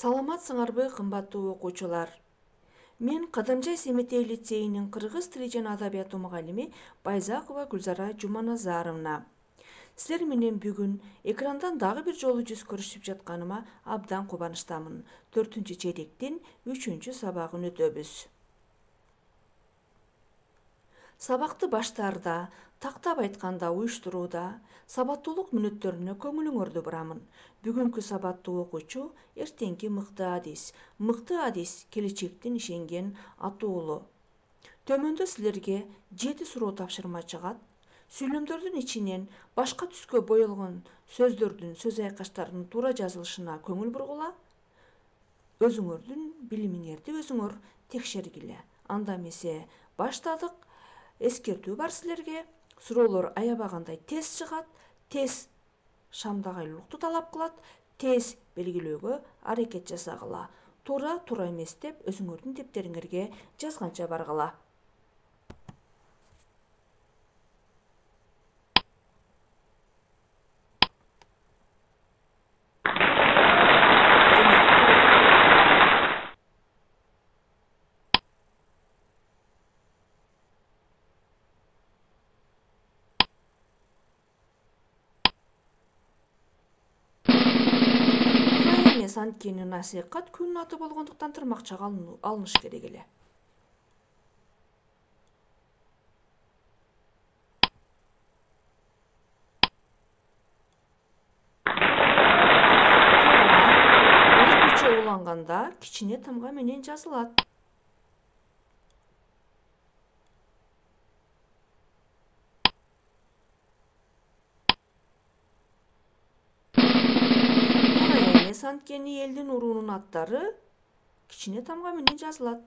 Саламатсыңарбы, кымбаттуу окуучулар? Мен Кадамжай Семетей лицейинин кыргыз тили жана адабияты мугалими Байзакова Гүлзара Жуманазаровна. Силер менен бүгүн экрандан дагы бир жолу жүз көрүшүп жатканыма абдан кубанычтамын. 4-чейректин 3-сабагын өтөбүз. Сабакты баштаарда, тактап айтканда уюштурууда, сабаттуулук мүнөттөрүнө көңүлүңөрдү бурамын. Бүгүнкү сабаттуу окуучу эртеңки мыкты адис. Мыкты адис келечектин ишенген атуулу. Төмөндө силерге 7 суроо тапшырма чыгат. Сүйлөмдөрдүн ичинен башка түскө боелгон сөздөрдүн, сөз айкаштарынын туура жазылышына көңүл бургула. Өзүңөрдүн билимиңерди өзүңөр текшергиле. Анда эмесе баштадык. Эскертүү бар силерге. Суроолор аябагандай тез чыгат, тез шамдагайлуулукту талап кылат, тез белгилөөгө аракет жасагыла. Туура эмес деп өзүңөрдүн дептериңерге жазганча баргыла. Анткени насыйкат күнүн аты болгондуктан тырмакчага алыныш керек эле. Өзгөчө уланганда кичине тамга менен жазылат. Анткени элдин уруунун аттары кичине тамга менен жазылат.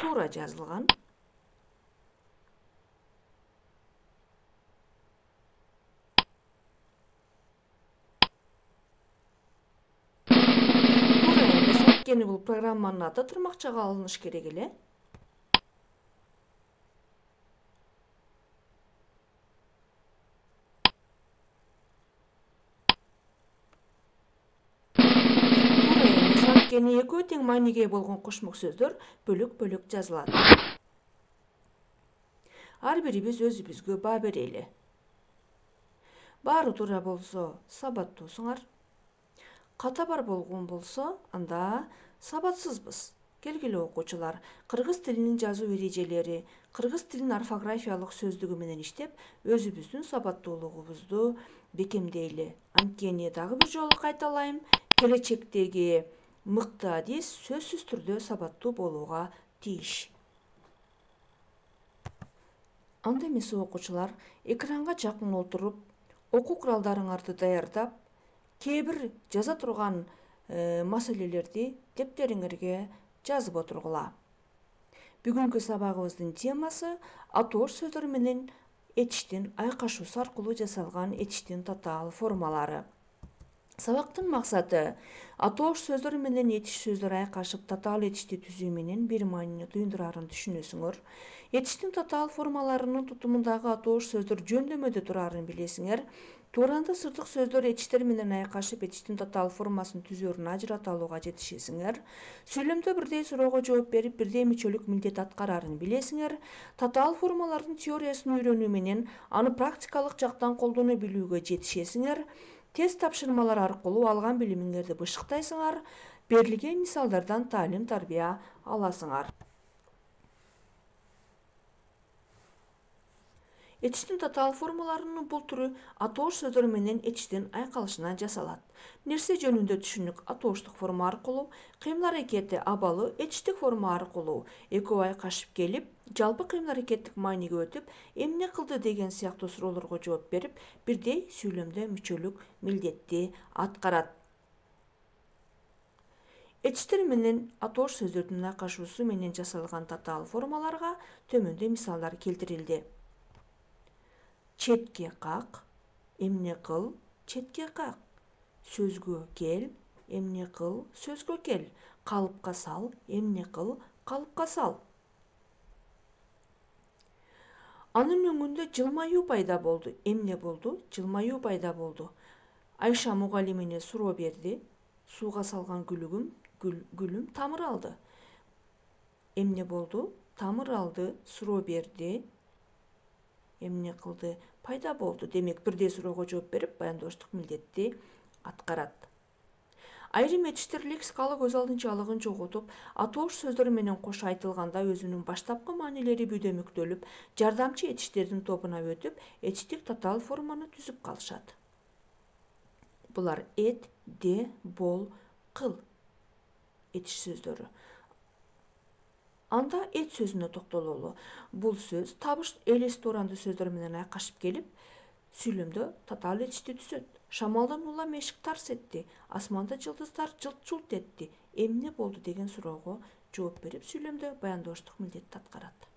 Туура жазылган. Анткени бул программанын аты тырмакчага алыныш керек эле. Анткени экөө тең мааниге болгон кошмок сөздөр бөлөк-бөлөк жазылат. Ар бирибиз өзүбүзгө баа берели. Баары туура болсо сабаттуусуңар. Ката бар болгон болсо, анда сабатсызбыз. Келгиле окуучулар, кыргыз тилинин жазуу эрежелери, кыргыз тилинин орфографиялык сөздүгү менен иштеп, өзүбүздүн сабаттуулугубузду бекемдейли. Анткени дагы бир жолу кайталайм, келечектеги мыкты адис сөзсүз түрдө сабаттуу болууга тийиш. Анда эмесе окуучулар, экранга жакын отуруп, окуу куралдарыңарды даярдап, кээ бир жаза турган маселелерди дептериңерге жазып отургула. Бүгүнкү сабагыбыздын темасы атоош сөздөр менен этиштин айкашуусу аркылуу жасалган этиштин татаал формалары. Сабактын максаты атоош сөздөр менен этиш сөздөр айкашып татаал этишти түзүү менен бир маанини туюндурарын түшүнөсүңөр. Этиштин татаал формаларынын тутумундагы атоош сөздөр жөндөмөдө турарын билесиңер. Тууранда сырдык сөздөр этиштер менен айкашып этиштин татаал формасын түзүүрүн ажырата алууга жетишесиңер. Сүйлөмдө бирдей суроого жооп берип, бирдей мүчөлүк милдет аткарарын билесиңер. Татаал формалардын теориясын үйрөнүү менен аны практикалык жактан колдоно билүүгө жетишесиңер. Тест тапшырмалар аркылуу алган билимиңерди бышыктайсыңар. Берилген мисалдардан таалим-тарбия аласыңар. Этиштин татаал формаларынын бул түрү атоош сөздөр менен этиштин айкалышынан жасалат. Нерсе жөнүндө түшүнүк атооштук форма аркылуу, кыймыл-аракети абалы этиштик форма аркылуу экөө айкашып келип, жалпы кыймыл-аракеттик мааниге өтүп, эмне кылды деген сыяктуу суроолорго жооп берип, бирдей сүйлөмдө мүчөлүк милдетти аткарат. Этиштер менен атоош сөздөрдүн айкашуусу менен жасалган татаал формаларга төмөндө мисалдар келтирилди. Четке как, эмне кыл, четке как. Сөзгө кел, эмне кыл, сөзгө кел. Калыпка сал, эмне кыл, калыпка сал. Анын өңүндө жылмаюу пайда болду. Эмне болду? Жылмаюу пайда болду. Айша мугалимине суроо берди. Сууга салган гүлүм тамыр алды. Эмне болду? Тамыр алды, суроо берди. Эмне кылды? Пайда болду. Демек, бирдей суроого жооп берип, баяндооштук милдетти аткарат. Айрым этиштер лексикалык өз алдынчалыгын жоготуп, атоош сөздөр менен кошо айтылганда өзүнүн баштапкы маанилери бүдөмүктөлүп, жардамчы этиштердин тобуна өтүп, этиштик татаал форманы түзүп калышат. Булар эт, де, бол, кыл этиш сөздөрү. Анда эт сөзүнө токтололу. Бул сөз табыш элестүү уранды сөздөр менен айкашып келип, сүйлөмдө татаал этишти түзөт. Шамалдан улам эшик тарс этти, асманда жылдыздар жылт-жылт этти. Эмне болду деген суроого жооп берип, сүйлөмдө баяндооштук милдетти аткарат.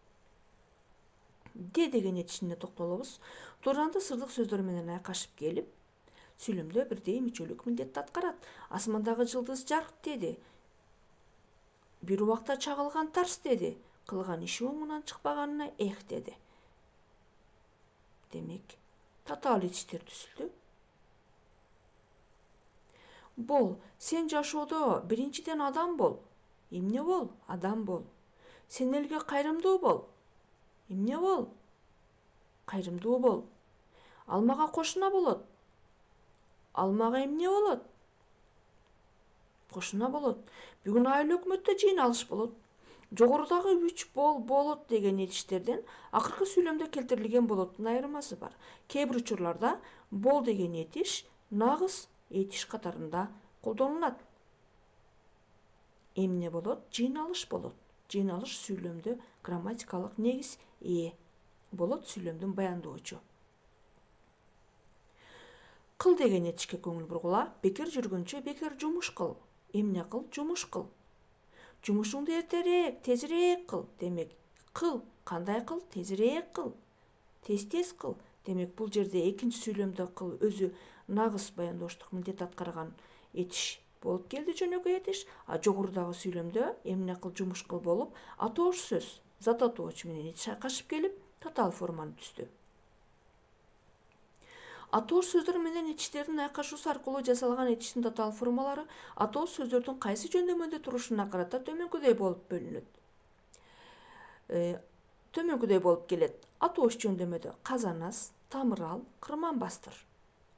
Де деген этишине токтолобуз. Туранды сырдык сөздөр менен айкашып келип, сүйлөмдө бирдей мүчөлүк милдетти аткарат. Асмандагы жылдыз жарк деди. Бир убакта чагылган тарс деди. Кылган иши оңунан чыкпаганына эх деди. Демек, татаал этиштер түзүлдү. Бол, сен жашоодо биринчиден адам бол. Эмне бол? Адам бол. Сен элге кайрымдуу бол. Эмне бол? Кайрымдуу бол. Ал мага кошуна болот. Ал мага эмне болот? Кошуна болот. Бүгүн айыл өкмөттө жыйналыш болот. Жогорудагы 3 болот деген этиштерден акыркы сүйлөмдө келтирилген болоттун айырмасы бар. Кээ бир учурларда бол деген этиш нагыз этиш катарында колдонулат. Эмне болот? Жыйналыш болот. Жыйналыш сүйлөмдө грамматикалык негиз болот, сүйлөмдүн баяндоочу. Кыл деген этишке көңүл бургула. Бекер жүргөнчө бекер жумуш кыл. Эмне кыл? Жумуш кыл. Жумушуңду эртерээк, тезирээк кыл. Демек, кыл. Кандай кыл? Тезирээк кыл. Тез кыл. Демек, бул жерде экинчи сүйлөмдө кыл өзү нагыз баяндооштук милдет аткарган этиш болуп келди, жөнөкөй этиш. А жогорудагы сүйлөмдө эмне кыл, жумуш кыл болуп, атоош сөз, зат атоочу менен этиш айкашып келип, татаал форманы түздү. Атоош сөздөр менен этиштердин айкашуусу аркылуу жасалган этиштин татаал формалары атоош сөздөрдүн кайсы жөндөмөдө турушуна карата төмөнкүдөй болуп бөлүнөт. Төмөнкүдөй болуп келет. Атоош жөндөмөдө казанас, тамыр ал, кырман бастыр.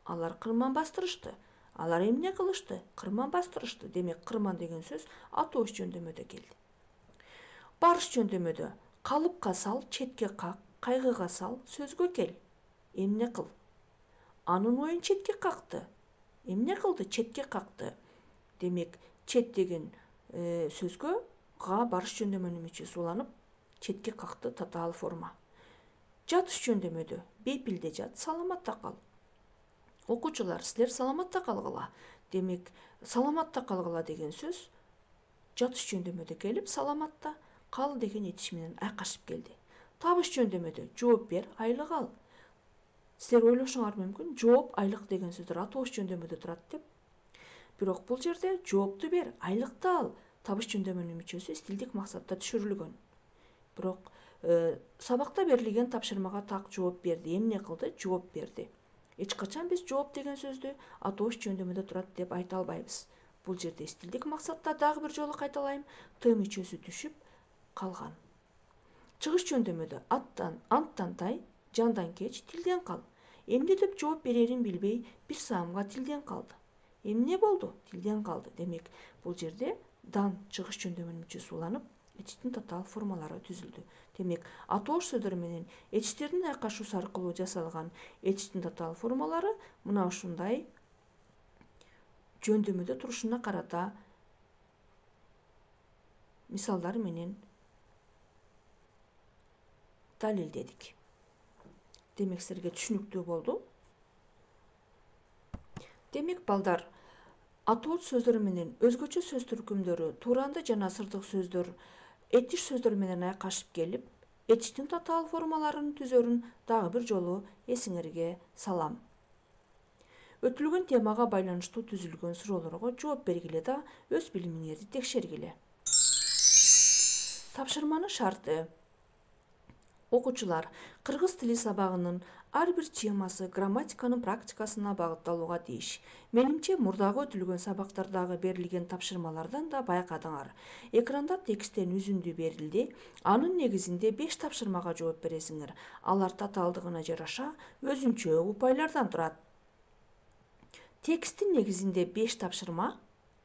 Алар кырман бастырышты. Алар эмне кылышты? Кырман бастырышты. Демек, кырман деген сөз атоош жөндөмөдө келди. Барыш жөндөмөдө калыпка сал, четке как, кайгыга сал, сөзгө кел. Эмне кыл? Анын оюн четке какты. Эмне кылды? Четке какты. Демек, чет деген сөзгө барыш жөндөмөнүн мүчөсү уланып, четке какты татаал форма. Жатыш жөндөмөдө бейпилде жат, саламатта кал. Окуучулар, силер саламатта калгыла. Демек, саламатта калгыла деген сөз жатыш жөндөмөдө келип, саламатта кал деген этиш менен айкашып келди. Табыш жөндөмөдө жооп бер, айлык ал. Силер ойлошуңар мүмкүн, жооп, айлык деген сөздөр атоош жөндөмөдө турат деп. Бирок бул жерде жоопту бер, айлыкты ал. Табыш жөндөмөнүн мүчөсү стилдик максатта түшүрүлгөн. Бирок сабакта берилген тапшырмага так жооп берди. Эмне кылды? Жооп берди. Эч качан биз жооп деген сөздү атоош жөндөмөдө турат деп айта албайбыз. Бул жерде стилдик максатта дагы бир жолу кайталайм, т мүчөсү түшүп калган. Чыгыш жөндөмөдө анттан тай, жандан кеч, тилден кал. Эмне деп жооп берерин билбей, бир саамга тилден калды. Эмне болду? Тилден калды. Демек, бул жерде дан чыгыш жөндөмөнүн мүчөсү уланып, этиштин татаал формалары түзүлдү. Демек, атоош сөздөр менен этиштердин айкашуусу аркылуу жасалган этиштин татаал формалары мына ушундай жөндөмөдө турушуна карата мисалдар менен далилдедик. Демек, силерге түшүнүктүү болду. Демек, балдар, атооч сөздөр менен өзгөчө сөз түркүмдөрү, туранды жана сырдык сөздөр этиш сөздөр менен айкашып келип, этиштин татаал формаларын түзөрүн дагы бир жолу эсиңерге салам. Өтүлгөн темага байланыштуу түзүлгөн суроолорго жооп бергиле да өз билимиңерди текшергиле. Тапшырманын шарты. Окуучулар, кыргыз тили сабагынын ар бир темасы грамматиканын практикасына багытталууга тийиш. Менимче, мурдагы өтүлгөн сабактардагы берилген тапшырмалардан да байкадыңар. Экранда тексттен үзүндү берилди. Анын негизинде 5 тапшырмага жооп бересиңер. Алар татаалдыгына жараша өзүнчө упайлардан турат. Тексттин негизинде 5 тапшырма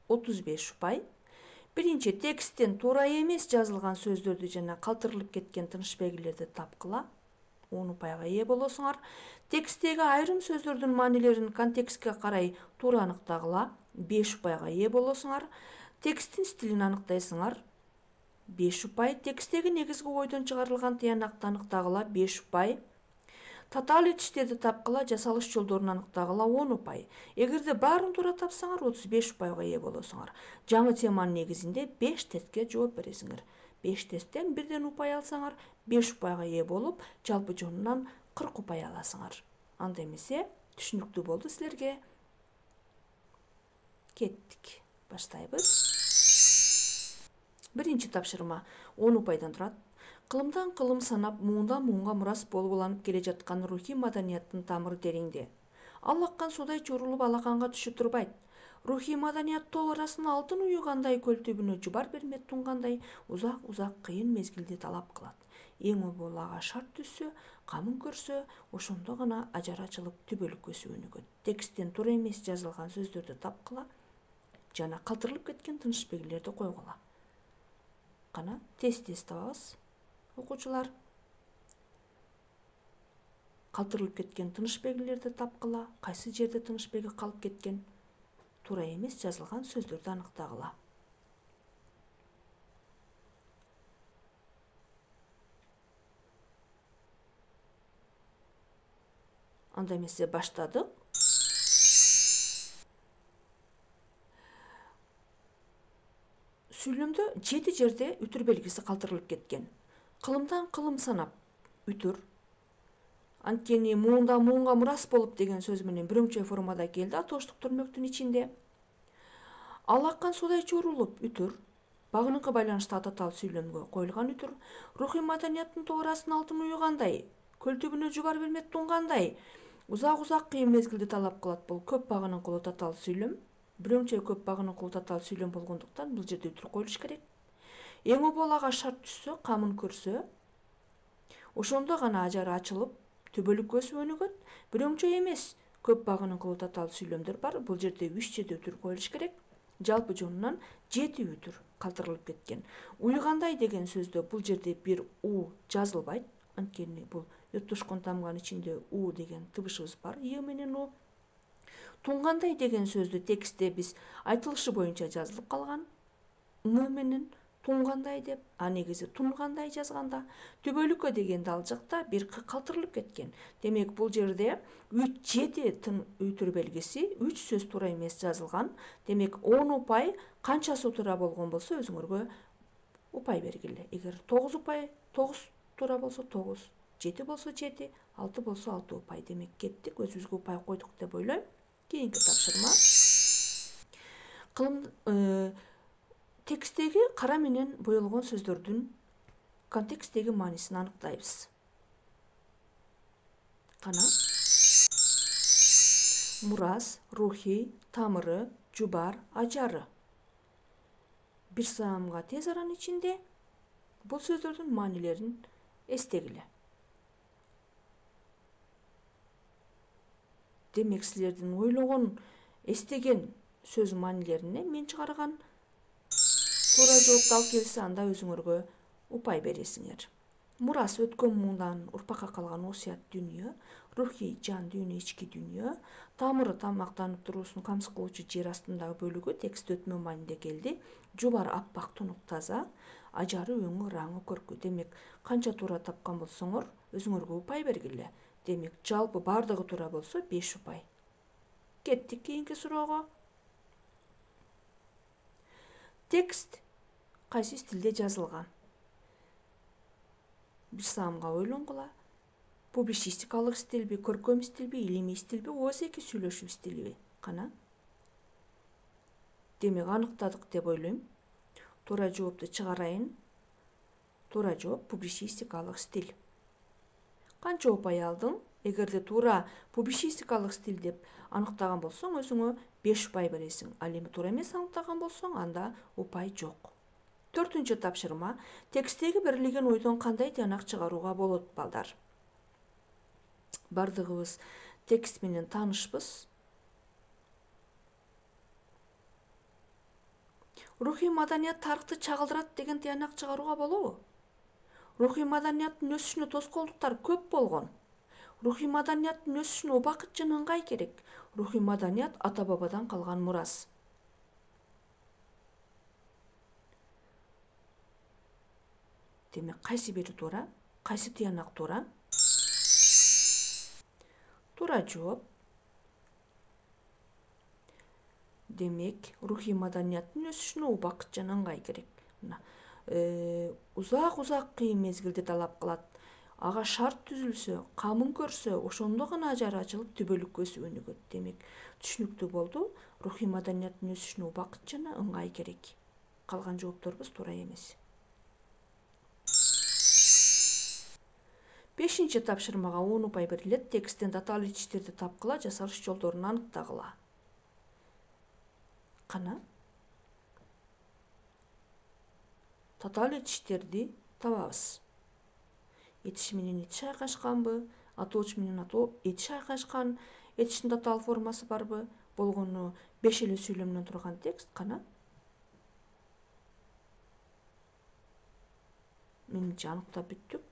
35 упай. Биринчи, тексттен туура эмес жазылган сөздөрдү жана калтырылып кеткен тыныш белгилерди тапкыла. 10 упайга ээ болосуңар. Тексттеги айрым сөздөрдүн маанилерин контекстке карай туура аныктагыла. 5 упайга ээ болосуңар. Тексттин стилин аныктайсыңар. 5 упай. Тексттеги негизги ойдон чыгарылган тыянакты аныктагыла. 5 упай. Татаал этиштерди тапкыла, жасалыш жолдорун аныктагыла. 10 упай. Эгерде баарын туура тапсаңар, 35 упайга ээ болосуңар. Жаңы теманын негизинде 5 тестке жооп бересиңер. 5 тесттен бирден упай алсаңар, 5 упайга ээ болуп, жалпы жонунан 40 упай аласыңар. Анда эмесе, түшүнүктүү болду силерге. Кеттик. Баштайбыз. Биринчи тапшырма 10 упайдан турат. Кылымдан кылым санап, муундан муунга мурас болуп уланып келе жаткан рухий маданияттын тамыры тереңде. Ал аккан судай чорулуп алаканга түшө турбайт. Рухий маданият тоо арасына алтын уюгандай, көл түбүнө жубар бермек тунгандай узак кыйын мезгилди талап кылат. Эң обол ага шарт түшсө, камын көрсө, ошондо гана ажар ачылып түбөлүк өсүп өнүгөт. Тексттен туура эмес жазылган сөздөрдү тапкыла жана калтырылып кеткен тыныш белгилерди койгула. Кана тест табабыз. Окуучулар, калтырылып кеткен тыныш белгилерди тапкыла, кайсы жерде тыныш белги калып кеткен, туура эмес жазылган сөздөрдү аныктагыла. Анда эмесе баштадык. Сүйлөмдө 7 жерде үтүр белгиси калтырылып кеткен. Кылымдан кылым санап, үтүр. Анткени муундан муунга мурас болуп деген сөз менен бирөңчөй формада келди атооштук түрмөктүн ичинде. Ал аккан судай чорулуп, үтүр. Багыныкы байланышта татаал сүйлөмгө коюлган үтүр. Рухий маданияттын тоо арасына алтын уюгандай, көл түбүнө жубар бермек тунгандай, узак кыйын мезгилди талап кылат. Бул көп багыныкылуу татаал сүйлөм. Бирөңчөй көп багыныкылуу татаал сүйлөм болгондуктан бул жерде үтүр коюлуш керек. Эң обол ага шарт түшсө, камын көрсө, ошондо гана ажары ачылып, түбөлүк өсүп өнүгөт. Бирөңчөй эмес, көп багыныкылуу татаал сүйлөмдөр бар. Бул жерде 3 жерде үтүр коюлуш керек. Жалпы жонунан 7 үтүр калтырылып кеткен. Уйгандай деген сөздө бул жерде бир у жазылбайт. Анткени бул йоттошкон тамганын ичинде у деген тыбышыбыз бар, и менен у. Тунгандай деген сөздү текстте биз айтылышы боюнча жазылып калган. Н менен тунгандай деп, а негизи тунгандай жазганда, түбөлүккө дегенде ал жакта бир калтырылып кеткен. Демек, бул жерде 7 үтүр белгиси, 3 сөз туура эмес жазылган. Демек, 10 упай канчасы туура болгон болсо өзүңөргө упай бергиле. Эгер 9 упай, 9 туура болсо 9, 7 болсо 7, 6 болсо 6 упай. Демек, кеттик, өзүбүзгө упай койдук деп ойлойм. Кийинки тапшырма. Тексттеги кара менен боелгон сөздөрдүн контексттеги маанисин аныктайбыз. Кана. Мурас, рухий, тамыры, жубар, ажары. Бир саамга тез аранын ичинде бул сөздөрдүн маанилерин эстегиле. Демек, силердин ойлогон, эстеген сөз маанилерине мен чыгарган туура жоопту алып келсе, анда өзүңөргө упай бересиңер. Мурас өткөн муундан урпакка калган осуят дүнүйө, рухий жан дүйнө, ички дүнүйө, тамыры тамактанып туруусун камсыз кылуучу жер астындагы бөлүгү текст өтмө маанинде келди. Жубар аппак, тунук, таза, ажары өңү, раңы, көркү. Демек, канча туура тапкан болсоңор, өзүңөргө упай бергиле. Демек, жалпы бардыгы туура болсо 5 упай. Кеттик кийинки суроого. Текст кайсы стилде жазылган? Бир саамга ойлонгула. Публицистикалык стилби, көркөм стилби, илимий стилби, ооз-эки сүйлөшүү стилби? Кана. Демек, аныктадык деп ойлойм. Туура жоопту чыгарайын. Туура жооп публицистикалык стиль. Канча упай алдың? Эгерде туура публицистикалык стиль деп аныктаган болсоң, өзүңө 5 упай бересиң. Ал эми туура эмес аныктаган болсоң, анда упай жок. 4-чү тапшырма. Текстеги берилген ойдон кандай тыянак чыгарууга болот, балдар? Бардыгыбыз текст менен таанышпыз. Рухий маданият тарыхты чагылдырат деген тыянак чыгарууга болобу? Рухий маданияттын өсүшүнө тоскоолдуктар көп болгон. Рухий маданияттын өсүшүнө убакыт жана ыңгай керек. Рухий маданият ата-бабадан калган мурас. Демек, кайсы бири туура? Кайсы тыянак туура? Туура жооп. Демек, рухий маданияттын өсүшүнө убакыт жана ыңгай керек. Узак кыйын мезгилди талап кылат. Ага шарт түзүлсө, камын көрсө, ошондо гана ажары ачылып түбөлүккө өсүп өнүгөт. Демек, түшүнүктүү болду. Рухий маданияттын өсүшүнө убакыт жана ыңгай керек. Калган жоопторубуз туура эмес. 5-чи тапшырмага 10 упай берилет. Тексттен татаал ичиштерди тапкыла, жасалыш жолдорун аныктагыла. Кана? Татаал ичиштерди табабыз. Этиш менен этиш айкашканбы? Атооч менен этиш айкашкан. Этиштин татаал формасы барбы? Болгону 5 эле сүйлөмдөн турган текст. Кана? Менимче аныктап бүттүк.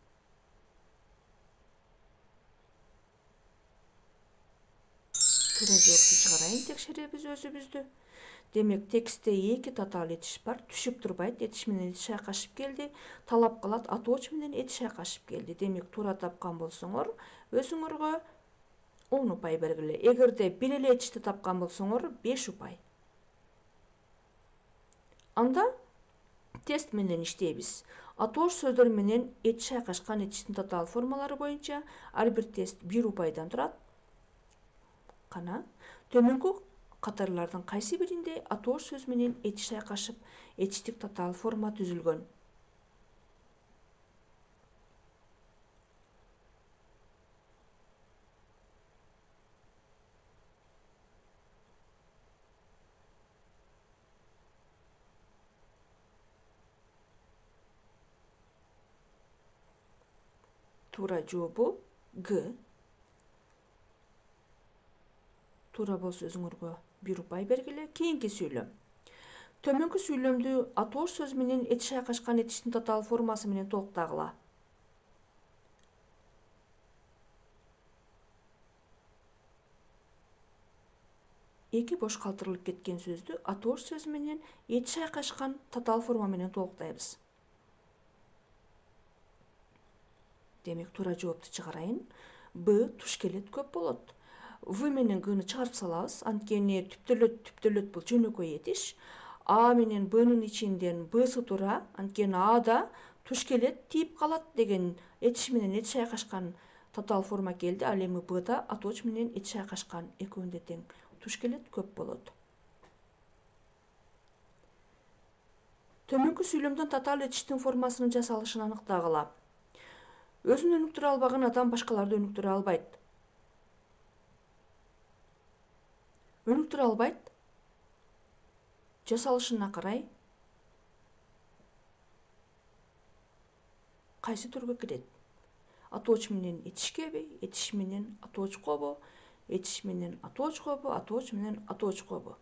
Туура жоопту чыгарайын, текшеребиз өзүбүздү. Демек, текстте 2 татаал этиш бар. Түшүп турбайт. Этиш менен этиш айкашып келди. Талап кылат, атооч менен этиш айкашып келди. Демек, туура тапкан болсоңор, өзүңөргө 10 упай бергиле. Эгерде бир эле этишти тапкан болсоңор, 5 упай. Анда тест менен иштейбиз. Атооч сөздөр менен этиш айкашкан этиштин татаал формалары боюнча ар бир тест 1 упайдан турат. Кана? Төмөнкү катарлардын кайсы биринде атооч сөз менен этиш айкашып, этиштик татаал форма түзүлгөн? Туура жообу Г. Туура болсо өзүңөргө 1 упай бергиле. Кийинки сүйлөм. Төмөнкү сүйлөмдү атооч сөз менен этиш айкашкан этиштин татаал формасы менен толуктагыла. Эки бош калтырылып кеткен сөздү атооч сөз менен этиш айкашкан татаал форма менен толуктайбыз. Демек, туура жоопту чыгарайын. Б. Туш келет көп болот. В менен Г'ны чыгарып салабыз. Анткени түптөлөт бул жөнөкөй этиш. А менен Б'нын ичинден Б'сы туура. Анткени Ада туш келет тийип калат деген этиш менен этиш айкашкан татаал форма келди. Ал эми Б'да атооч менен этиш айкашкан экөөнү тең. Туш келет көп болот. Төмөнкү сүйлөмдөн татаал этиштин формасынын жасалышын аныктагыла. Өзүн өнүктүрө албаган адам башкаларды өнүктүрө албайт. Өнүктүрө албайт. Жасалышына карай кайсы түргө кирет? Атооч менен этишкеби, этиш менен атоочкобу, этиш менен атоочкобу, атооч менен атоочкобу?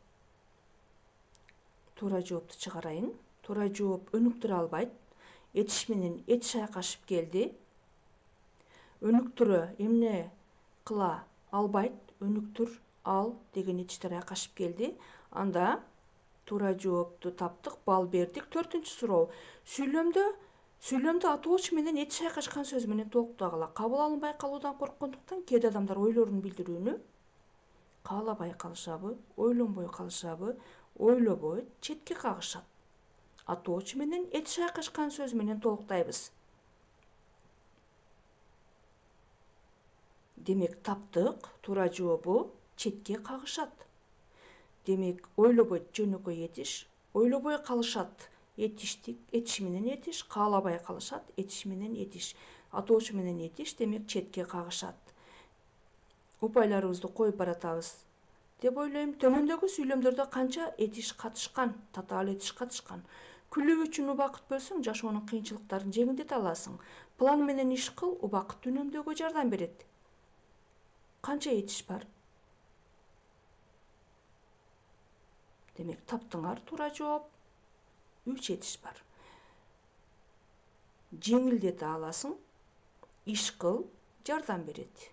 Туура жоопту чыгарайын. Туура жооп өнүктүрө албайт. Этиш менен этиш айкашып келди. Өнүктүрө эмне кыла албайт? Өнүктүр ал деген этиштер айкашып келди. Анда туура жоопту таптык, балл бердик. 4-чү суроо. Сүйлөмдө атооч менен этиш айкашкан сөз менен толуктагыла. Кабыл алынбай калуудан корккондуктан кээде адамдар ойлорун билдирүүнү каалабай калышабы, ойлонбой калышабы, ойлобой четке кагышат. Атооч менен этиш айкашкан сөз менен толуктайбыз. Демек, таптык. Туура жообу четке кагышат. Демек, ойлобойт жөнөкөй этиш, ойлобой калышат этиш менен этиш каалабай калышат, этиш менен этиш, атоочу менен этиш, демек четке кагышат. Упайларыбызды коюп баратабыз деп ойлойм. Төмөндөгү сүйлөмдөрдө канча этиш катышкан, татаал этиш катышкан. Күлүү үчүн убакыт бөлсөң, жашоонун кыйынчылыктарын жеңилдете аласың. План менен иш кыл, убакытты үнөмдөөгө жардам берет. Канча этиш бар? Демек, таптыңар туура жооп 3 этиш бар. Жеңилдете аласың, иш кыл, жардам берет.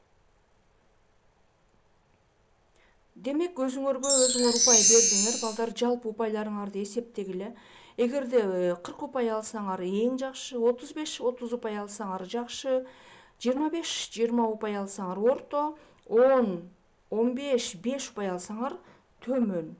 Демек, өзүңөр упай бердиңер, балдар, жалпы упайларыңарды эсептегиле. Эгерде 40 упай алсаңар эң жакшы, 35-30 упай алсаңар жакшы, 25-20 упай алсаңар орто, 10-15-5 упай алсаңар төмөн.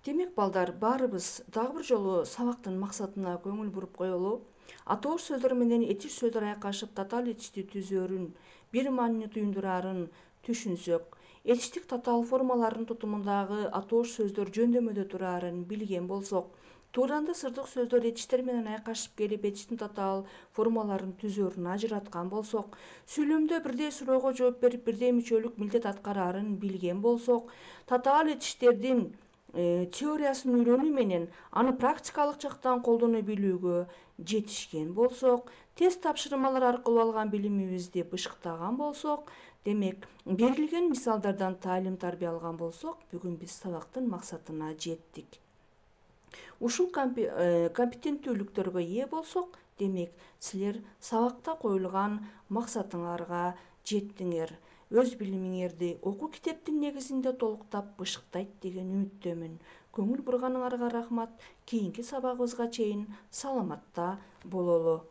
Демек, балдар, баарыбыз дагы бир жолу сабактын максатына көңүл буруп коелу. Атоош сөздөр менен этиш сөздөр айкашып татаал этишти түзөөрүн, бир маанини туюндурарын түшүнсөк, этиштик татаал формаларынын тутумундагы атоош сөздөр жөндөмөдө турарын билген болсок, тууранда сырдык сөздөр этиштер менен айкашып келип этиштин татаал формаларын түзөөрүн ажыраткан болсок, сүйлөмдө бирдей суроого жооп берип бирдей мүчөлүк милдет аткарарын билген болсок, татаал этиштердин теориясын үйрөнүү менен аны практикалык жактан колдоно билүүгө жетишкен болсок, тест тапшырмалар аркылуу алган билимибизди бышыктаган болсок, демек, берилген мисалдардан таалим тарбия алган болсок, бүгүн биз сабактын максатына жеттик. Ушул компетенттүүлүктөргө ээ болсок, демек, силер сабакта коюлган максатыңарга жеттиңер. Өз билимиңерди окуу китептин негизинде толуктап бышыктайт деген үмүттөмүн. Көңүл бурганыңарга рахмат. Кийинки сабагыбызга чейин саламатта бололу.